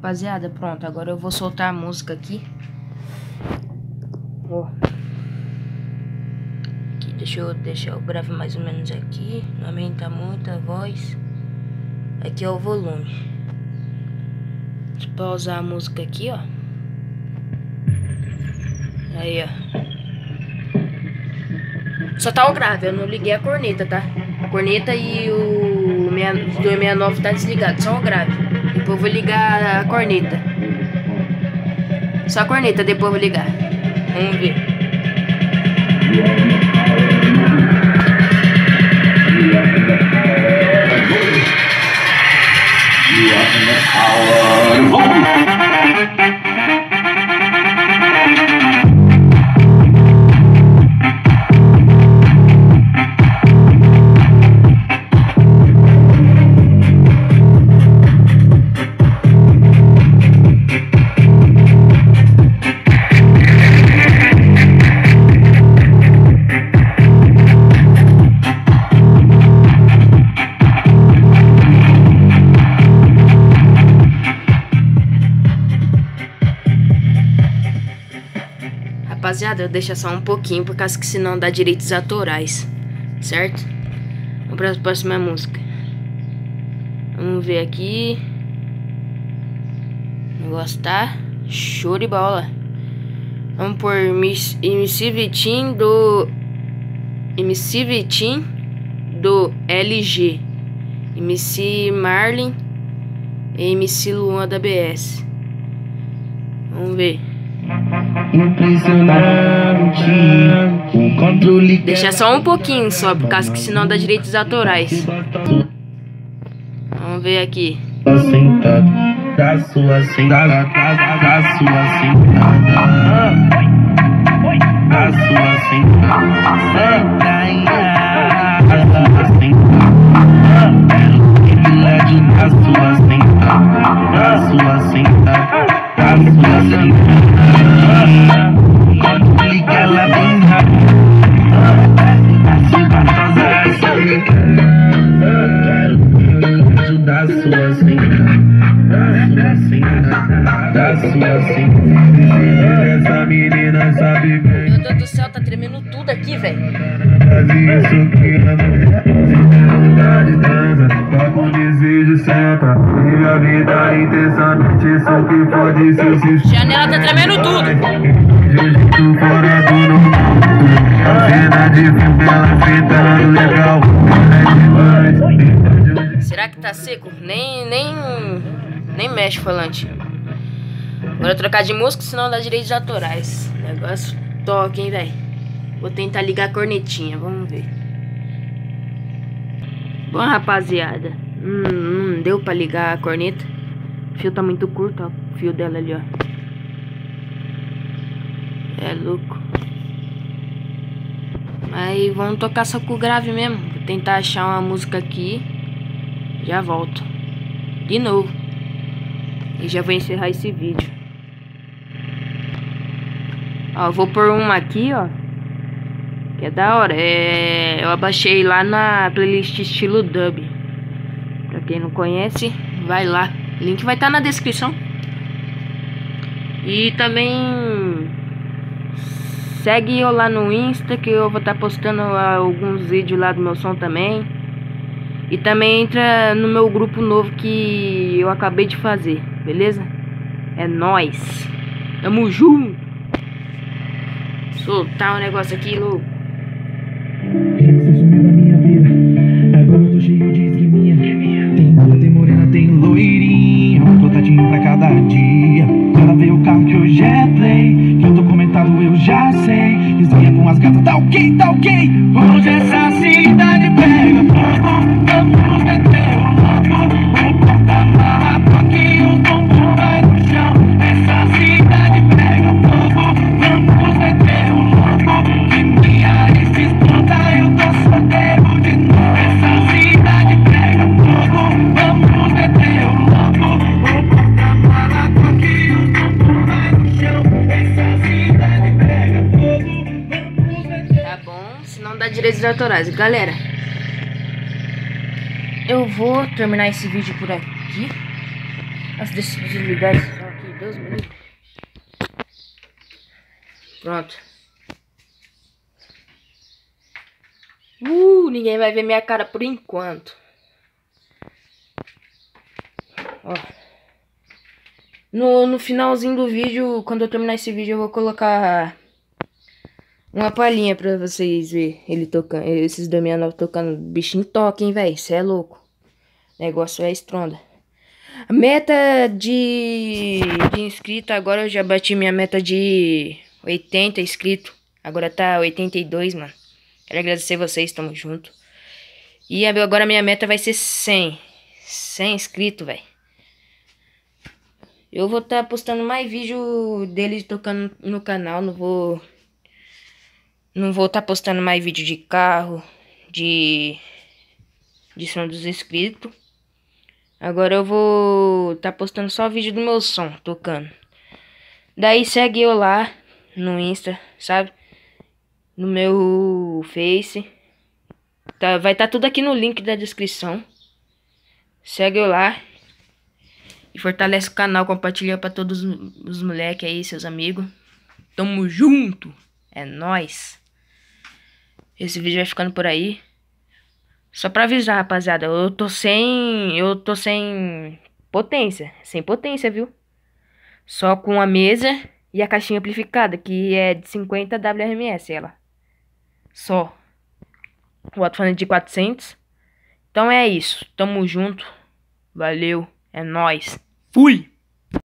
Rapaziada, pronto, agora eu vou soltar a música aqui. Aqui, deixa eu gravar mais ou menos aqui. Não aumenta muito a voz. Aqui é o volume. Deixa eu pausar a música aqui, ó. Aí, ó. Só tá o grave, eu não liguei a corneta, tá? A corneta e o 269 tá desligado, só o grave. Depois eu vou ligar a corneta. Só a corneta, depois eu vou ligar. Vamos ver. Rapaziada, eu deixo só um pouquinho, por causa que senão dá direitos autorais, certo? Vamos para a próxima música. Vamos ver aqui. O negócio tá show de bola. Vamos por MC Vitinho do LG, MC Marlin e MC Luan da BS. Vamos ver. Impressionante o controle. Deixa só um pouquinho só, por causa que senão dá direitos autorais. Vamos ver aqui. Sentado, da sua sentada, da sua sentada, da sua sentada, da sua sentada, privilégio da sua sentada, da sua sentada, da sua sentada. Liga ela bem rápido. Se gostosa essa quero da sua sentada, da sua sentada. Essa menina sabe bem. Meu Deus do céu, tá tremendo tudo aqui, velho. Faz isso que de transa, tá com desejo, senta. Vive a vida intensamente, isso que pode ser se. Janela tá tremendo tudo. Jiu-jitsu fora do normal. A cena de filme ela enfrentando legal. Será que tá seco? Nem mexe o falante. Bora trocar de música, senão dá direitos autorais. Negócio toque, hein, velho. Vou tentar ligar a cornetinha, vamos ver. Bom, rapaziada, não deu pra ligar a corneta. O fio tá muito curto, ó. O fio dela ali, ó. É louco. Mas vamos tocar só com o grave mesmo. Vou tentar achar uma música aqui. Já volto. De novo. E já vou encerrar esse vídeo. Ó, vou pôr uma aqui, ó. Que é da hora. Eu abaixei lá na playlist estilo dub. Pra quem não conhece, vai lá. O link vai estar na descrição. E também segue eu lá no Insta, que eu vou estar postando alguns vídeos lá do meu som também. E também entra no meu grupo novo que eu acabei de fazer, beleza? É nóis. Tamo junto. Soltar um negócio aqui, louco. Já que você sumiu da minha vida, agora eu tô cheio de esqueminha. Tem gorda, tem morena, tem loirinha. Um contatinho pra cada dia. Ela vê o carro que hoje é play. Que eu tô comentado, eu já sei. Resenha com as gatas, tá ok, tá ok. Hoje essa cidade pega fogo. Vamos meter o louco. O porta-mala toque, o bumbum vai no chão. Essa cidade pega fogo. Vamos meter o louco. Que minha explota, eu tô solteiro de novo. Essa cidade pega fogo. Vamos meter o louco. O porta-mala toque, o bumbum vai no chão. Essa cidade pega fogo. Vamos meter. Tá bom, senão dá direitos autorais. Galera, eu vou terminar esse vídeo por aqui. Nossa, deixa eu desligar esse som aqui, Deus me livre. Pronto. Ninguém vai ver minha cara por enquanto. Ó. No finalzinho do vídeo, quando eu terminar esse vídeo, eu vou colocar uma palhinha pra vocês verem ele tocando, esses Damiano tocando. Bichinho toca, hein, velho? Cê é louco. O negócio é estronda. A meta de inscrito, agora eu já bati minha meta de 80 inscritos. Agora tá 82, mano. Quero agradecer vocês, tamo junto. E agora minha meta vai ser 100. 100 inscritos, velho. Eu vou estar postando mais vídeo dele tocando no canal. Não vou estar postando mais vídeo de carro, de som dos inscritos. Agora eu vou estar postando só vídeo do meu som tocando. Daí segue eu lá no Insta, sabe? No meu Face. Tá, vai estar tudo aqui no link da descrição. Segue eu lá. E fortalece o canal, compartilha pra todos os moleques aí, seus amigos. Tamo junto. É nóis. Esse vídeo vai ficando por aí. Só pra avisar, rapaziada. Eu tô sem potência. Sem potência, viu? Só com a mesa e a caixinha amplificada, que é de 50 WRMS, ela. Só. O alto-falante de 400. Então é isso. Tamo junto. Valeu. É nóis. Fui!